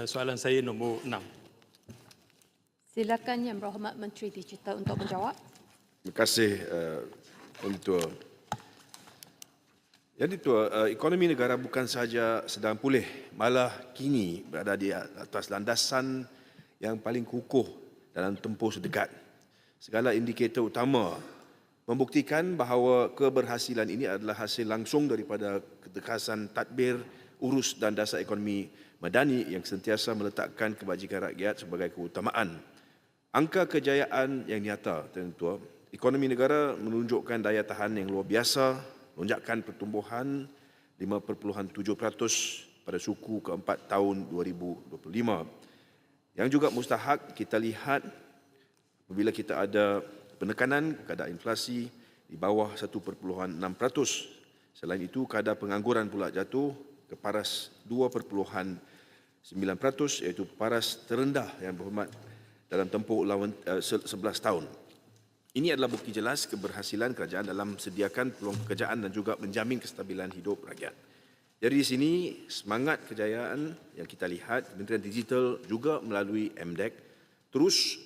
soalan saya nombor 6. Silakan Yang Berhormat Menteri Digital untuk menjawab. Terima kasih, Yang Ditua. Yang Ditua, ekonomi negara bukan sahaja sedang pulih, malah kini berada di atas landasan yang paling kukuh dalam tempoh sedekat. Segala indikator utama membuktikan bahawa keberhasilan ini adalah hasil langsung daripada ketekasan tadbir, urus dan dasar ekonomi madani yang sentiasa meletakkan kebajikan rakyat sebagai keutamaan. Angka kejayaan yang nyata, Tuan Ketua, ekonomi negara menunjukkan daya tahan yang luar biasa, lonjakan pertumbuhan 5.7% pada suku keempat tahun 2025. Yang juga mustahak kita lihat apabila kita ada penekanan kadar inflasi di bawah 1.6%. Selain itu, kadar pengangguran pula jatuh ke paras 2.9%, iaitu paras terendah yang berhormat dalam tempoh 11 tahun. Ini adalah bukti jelas keberhasilan kerajaan dalam sediakan peluang pekerjaan dan juga menjamin kestabilan hidup rakyat. Dari sini, semangat kejayaan yang kita lihat, Kementerian Digital juga melalui MDEC terus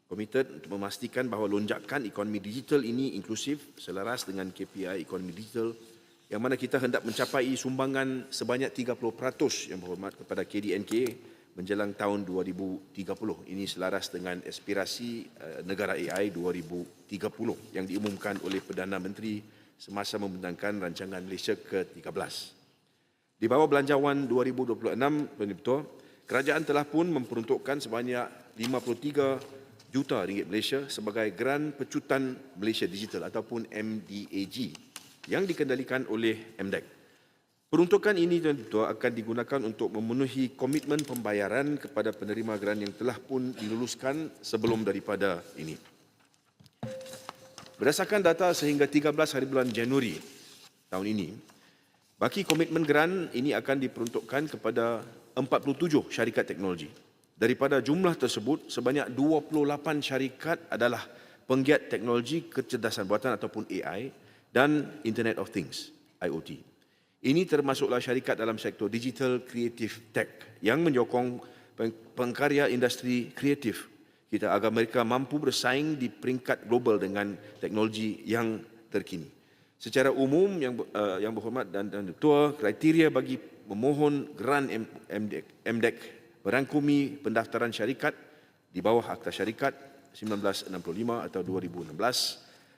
komited untuk memastikan bahawa lonjakan ekonomi digital ini inklusif selaras dengan KPI ekonomi digital yang mana kita hendak mencapai sumbangan sebanyak 30% yang berhormat kepada KDNK menjelang tahun 2030. Ini selaras dengan aspirasi negara AI 2030 yang diumumkan oleh Perdana Menteri semasa membentangkan rancangan Malaysia ke-13. Di bawah Belanjawan 2026, Tuan Ketua, kerajaan telah pun memperuntukkan sebanyak 53 juta ringgit Malaysia sebagai Geran Pecutan Malaysia Digital ataupun MDAG yang dikendalikan oleh MDEC. Peruntukan ini, Tuan Ketua, akan digunakan untuk memenuhi komitmen pembayaran kepada penerima geran yang telah pun diluluskan sebelum daripada ini. Berdasarkan data sehingga 13 hari bulan Januari tahun ini, baki komitmen geran ini akan diperuntukkan kepada 47 syarikat teknologi. Daripada jumlah tersebut, sebanyak 28 syarikat adalah penggiat teknologi kecerdasan buatan ataupun AI dan Internet of Things, IoT. Ini termasuklah syarikat dalam sektor digital creative tech yang menyokong pengkarya industri kreatif kita agar mereka mampu bersaing di peringkat global dengan teknologi yang terkini. Secara umum, yang berhormat dan Ketua, kriteria bagi memohon geran MDEC merangkumi pendaftaran syarikat di bawah Akta Syarikat 1965 atau 2016,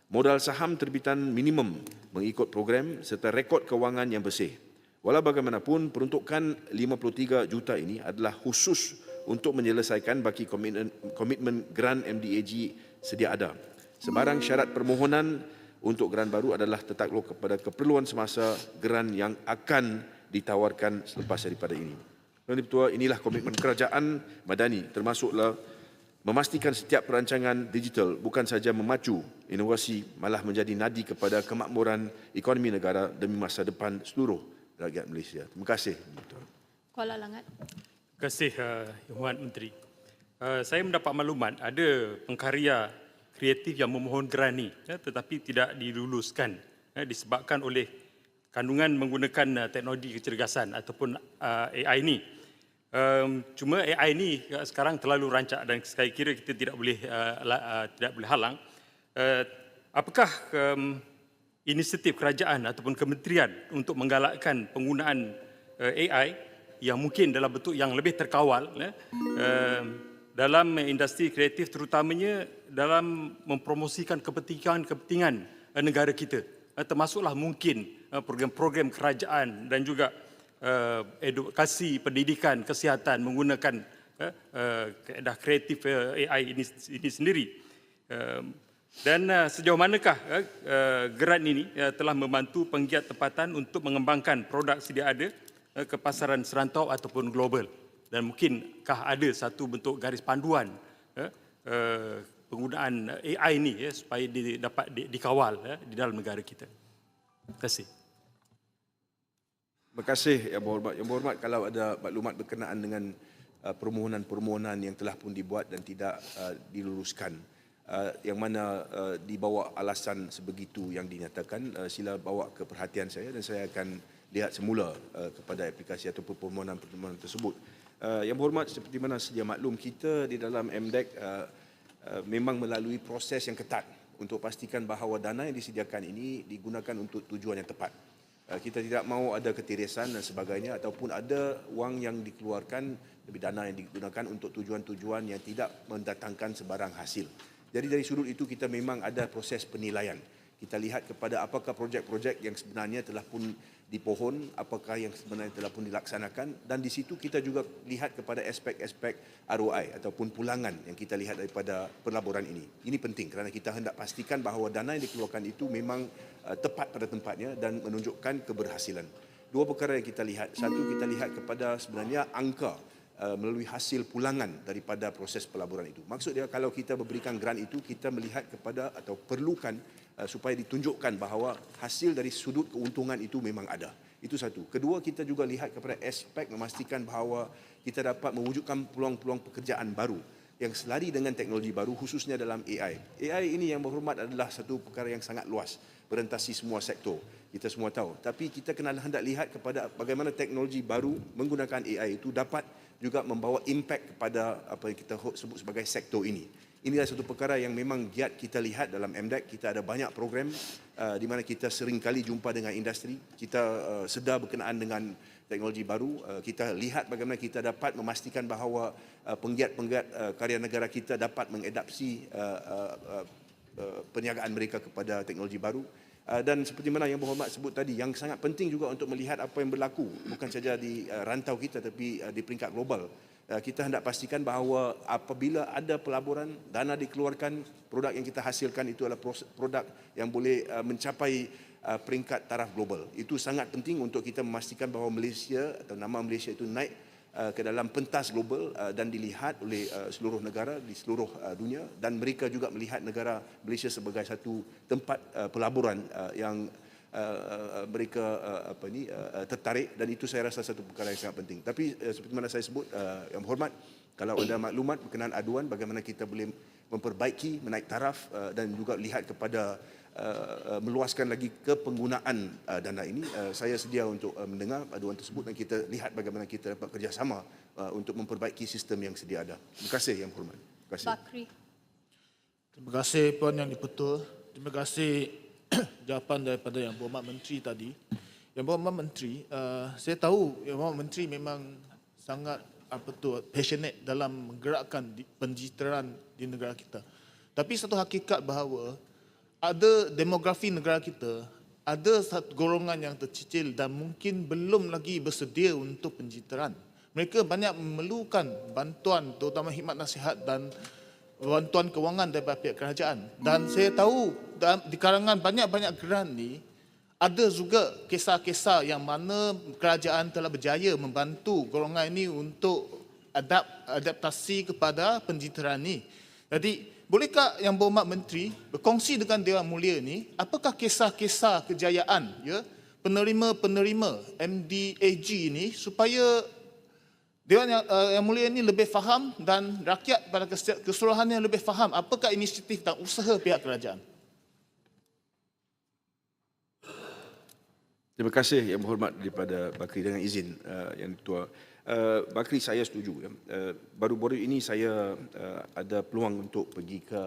modal saham terbitan minimum mengikut program serta rekod kewangan yang bersih. Walau bagaimanapun, peruntukan 53 juta ini adalah khusus untuk menyelesaikan baki komitmen geran MDAG sedia ada. Sebarang syarat permohonan untuk geran baru adalah tertakluk kepada keperluan semasa geran yang akan ditawarkan selepas daripada ini. Tuan Ketua, inilah komitmen kerajaan madani termasuklah memastikan setiap perancangan digital bukan sahaja memacu inovasi, malah menjadi nadi kepada kemakmuran ekonomi negara demi masa depan seluruh rakyat Malaysia. Terima kasih. Kuala Langat. Terima kasih, Yang Berhormat Menteri. Saya mendapat maklumat ada pengkarya kreatif yang memohon geran ni, tetapi tidak diluluskan disebabkan oleh kandungan menggunakan teknologi kecergasan ataupun AI ni. Cuma AI ni sekarang terlalu rancak dan saya kira kita tidak boleh halang. Apakah inisiatif kerajaan ataupun kementerian untuk menggalakkan penggunaan AI yang mungkin dalam bentuk yang lebih terkawal dalam industri kreatif, terutamanya dalam mempromosikan kepentingan negara kita, termasuklah mungkin program-program kerajaan dan juga edukasi pendidikan kesihatan menggunakan kaedah kreatif AI ini sendiri. Dan sejauh manakah geran ini telah membantu penggiat tempatan untuk mengembangkan produk sedia ada ke pasaran serantau ataupun global, dan mungkinkah ada satu bentuk garis panduan penggunaan AI ini supaya dapat dikawal di dalam negara kita. Terima kasih. Terima kasih, Yang Berhormat. Yang Berhormat, kalau ada maklumat berkenaan dengan permohonan-permohonan yang telah pun dibuat dan tidak diluluskan, yang mana dibawa alasan sebegitu yang dinyatakan, sila bawa ke perhatian saya dan saya akan lihat semula kepada aplikasi ataupun permohonan-permohonan tersebut. Yang berhormat, seperti mana sedia maklum, kita di dalam MDEC memang melalui proses yang ketat untuk pastikan bahawa dana yang disediakan ini digunakan untuk tujuan yang tepat. Kita tidak mahu ada ketirisan dan sebagainya ataupun ada wang yang dikeluarkan, lebih dana yang digunakan untuk tujuan-tujuan yang tidak mendatangkan sebarang hasil. Jadi dari sudut itu kita memang ada proses penilaian. Kita lihat kepada apakah projek-projek yang sebenarnya telah pun dipohon, apakah yang sebenarnya telah pun dilaksanakan, dan di situ kita juga lihat kepada aspek-aspek ROI ataupun pulangan yang kita lihat daripada pelaburan ini. Ini penting kerana kita hendak pastikan bahawa dana yang dikeluarkan itu memang tepat pada tempatnya dan menunjukkan keberhasilan. Dua perkara yang kita lihat. Satu, kita lihat kepada sebenarnya angka melalui hasil pulangan daripada proses pelaburan itu. Maksud dia, kalau kita memberikan grant itu, kita melihat kepada atau perlukan supaya ditunjukkan bahawa hasil dari sudut keuntungan itu memang ada. Itu satu. Kedua, kita juga lihat kepada aspek memastikan bahawa kita dapat mewujudkan peluang-peluang pekerjaan baru yang selari dengan teknologi baru, khususnya dalam AI. AI ini yang berhormat adalah satu perkara yang sangat luas, berentasi semua sektor. Kita semua tahu. Tapi kita kena hendak lihat kepada bagaimana teknologi baru menggunakan AI itu dapat juga membawa impak kepada apa yang kita sebut sebagai sektor ini. Inilah satu perkara yang memang giat kita lihat dalam MDEC. Kita ada banyak program di mana kita sering kali jumpa dengan industri. Kita sedar berkenaan dengan teknologi baru. Kita lihat bagaimana kita dapat memastikan bahawa penggiat-penggiat karya negara kita dapat mengadaptasi perniagaan mereka kepada teknologi baru. Dan seperti mana yang berhormat sebut tadi, yang sangat penting juga untuk melihat apa yang berlaku bukan saja di rantau kita tapi di peringkat global. Kita hendak pastikan bahawa apabila ada pelaburan, dana dikeluarkan, produk yang kita hasilkan itu adalah produk yang boleh mencapai peringkat taraf global. Itu sangat penting untuk kita memastikan bahawa Malaysia atau nama Malaysia itu naik ke dalam pentas global dan dilihat oleh seluruh negara di seluruh dunia, dan mereka juga melihat negara Malaysia sebagai satu tempat pelaburan yang mereka tertarik, dan itu saya rasa satu perkara yang sangat penting. Tapi seperti mana saya sebut, yang berhormat, kalau ada maklumat berkenaan aduan bagaimana kita boleh memperbaiki, menaik taraf dan juga lihat kepada meluaskan lagi ke penggunaan dana ini, saya sedia untuk mendengar aduan tersebut dan kita lihat bagaimana kita dapat kerjasama untuk memperbaiki sistem yang sedia ada. Terima kasih yang berhormat. Terima kasih. Bakri. Terima kasih Puan Yang Dipertua. Terima kasih jawapan daripada Yang Berhormat Menteri tadi. Yang Berhormat Menteri, saya tahu Yang Berhormat Menteri memang sangat passionate dalam menggerakkan penjiteran di negara kita. Tapi satu hakikat bahawa ada demografi negara kita, ada satu golongan yang tercicil dan mungkin belum lagi bersedia untuk penjiteran. Mereka banyak memerlukan bantuan, terutama khidmat nasihat dan bantuan kewangan daripada pihak kerajaan. Dan saya tahu di kalangan banyak-banyak grant ni, ada juga kisah-kisah yang mana kerajaan telah berjaya membantu golongan ini untuk adaptasi kepada penjiteran ini. Jadi, bolehkah Yang Berhormat Menteri berkongsi dengan Dewan Mulia ini apakah kisah-kisah kejayaan penerima-penerima MDAG ini supaya Dewan Yang Mulia ini lebih faham dan rakyat pada keseluruhannya lebih faham apakah inisiatif dan usaha pihak kerajaan? Terima kasih Yang Berhormat daripada Bakri, dengan izin Yang Ketua. Bakri, saya setuju. Baru-baru ini saya ada peluang untuk pergi ke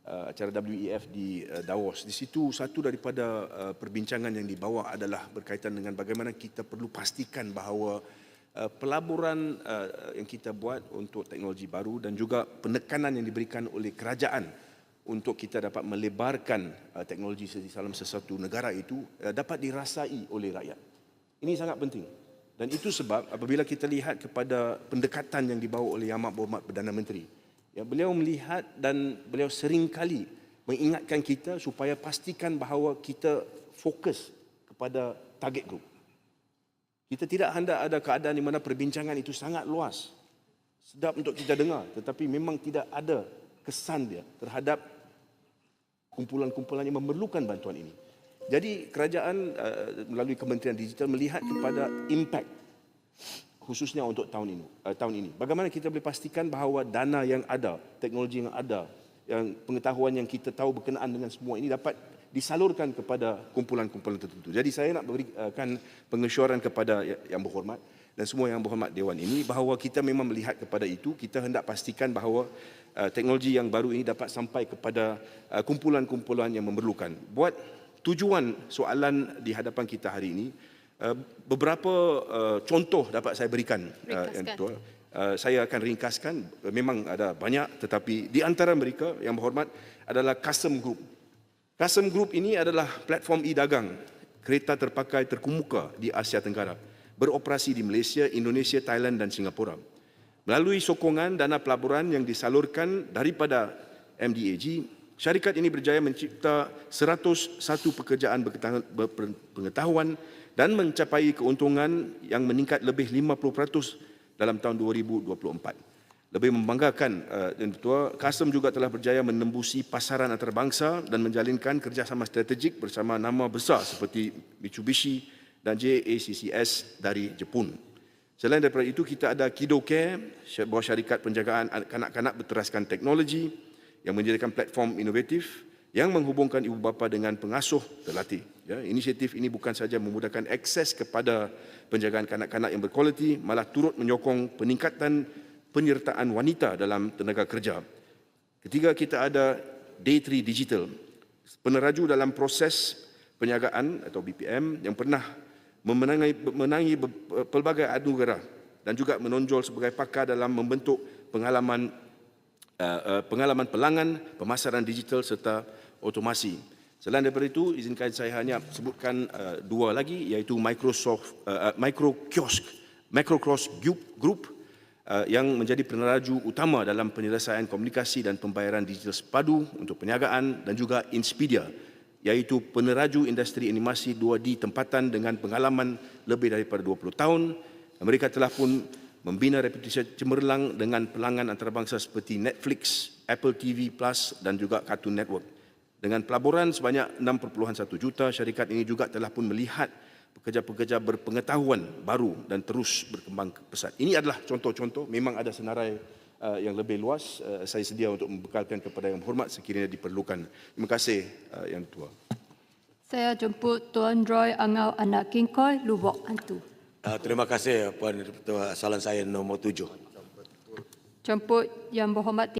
acara WEF di Davos. Di situ satu daripada perbincangan yang dibawa adalah berkaitan dengan bagaimana kita perlu pastikan bahawa pelaburan yang kita buat untuk teknologi baru dan juga penekanan yang diberikan oleh kerajaan untuk kita dapat melebarkan teknologi dalam sesuatu negara itu dapat dirasai oleh rakyat. Ini sangat penting. Dan itu sebab apabila kita lihat kepada pendekatan yang dibawa oleh Yang Amat Berhormat Perdana Menteri, ya, beliau melihat dan beliau seringkali mengingatkan kita supaya pastikan bahawa kita fokus kepada target group. Kita tidak hendak ada keadaan di mana perbincangan itu sangat luas. Sedap untuk kita dengar, tetapi memang tidak ada kesan dia terhadap kumpulan-kumpulan yang memerlukan bantuan ini. Jadi kerajaan melalui Kementerian Digital melihat kepada impact khususnya untuk tahun ini. Bagaimana kita boleh pastikan bahawa dana yang ada, teknologi yang ada, yang pengetahuan yang kita tahu berkenaan dengan semua ini dapat disalurkan kepada kumpulan-kumpulan tertentu. Jadi saya nak berikan pengesyoran kepada Yang Berhormat dan semua yang berhormat Dewan ini bahawa kita memang melihat kepada itu, kita hendak pastikan bahawa teknologi yang baru ini dapat sampai kepada kumpulan-kumpulan yang memerlukan. Buat tujuan soalan di hadapan kita hari ini, beberapa contoh dapat saya berikan. Yang Ketua. Saya akan ringkaskan, memang ada banyak, tetapi di antara mereka yang berhormat adalah Custom Group. Custom Group ini adalah platform e-dagang kereta terpakai terkemuka di Asia Tenggara, beroperasi di Malaysia, Indonesia, Thailand dan Singapura. Melalui sokongan dana pelaburan yang disalurkan daripada MDAG, syarikat ini berjaya mencipta 101 pekerjaan berpengetahuan dan mencapai keuntungan yang meningkat lebih 50% dalam tahun 2024. Lebih membanggakan, Tuan Ketua, Custom juga telah berjaya menembusi pasaran antarabangsa dan menjalinkan kerjasama strategik bersama nama besar seperti Mitsubishi dan JACCS dari Jepun. Selain daripada itu, kita ada Kido Care, sebuah syarikat penjagaan kanak-kanak berteraskan teknologi yang menyediakan platform inovatif yang menghubungkan ibu bapa dengan pengasuh terlatih. Ya, inisiatif ini bukan sahaja memudahkan akses kepada penjagaan kanak-kanak yang berkualiti, malah turut menyokong peningkatan penyertaan wanita dalam tenaga kerja. Ketiga, kita ada Day3 Digital, peneraju dalam proses perniagaan atau BPM yang pernah memenangi pelbagai anugerah dan juga menonjol sebagai pakar dalam membentuk pengalaman pelanggan, pemasaran digital serta otomasi. Selain daripada itu, izinkan saya hanya sebutkan dua lagi, iaitu Microcross Group yang menjadi peneraju utama dalam penyelesaian komunikasi dan pembayaran digital sepadu untuk perniagaan, dan juga Inspedia, iaitu peneraju industri animasi 2D tempatan dengan pengalaman lebih daripada 20 tahun. Mereka telah pun membina reputasi cemerlang dengan pelanggan antarabangsa seperti Netflix, Apple TV Plus dan juga Cartoon Network. Dengan pelaburan sebanyak 6.1 juta, syarikat ini juga telah pun melihat pekerja-pekerja berpengetahuan baru dan terus berkembang pesat. Ini adalah contoh-contoh, memang ada senarai yang lebih luas. Saya sedia untuk membekalkan kepada yang berhormat sekiranya diperlukan. Terima kasih, Yang Tua. Saya jemput Tuan Roy Angau Anak Kingkoi, Lubok Hantu. Terima kasih Puan Ketua. Salam saya nombor 7. Jemput Yang Berhormat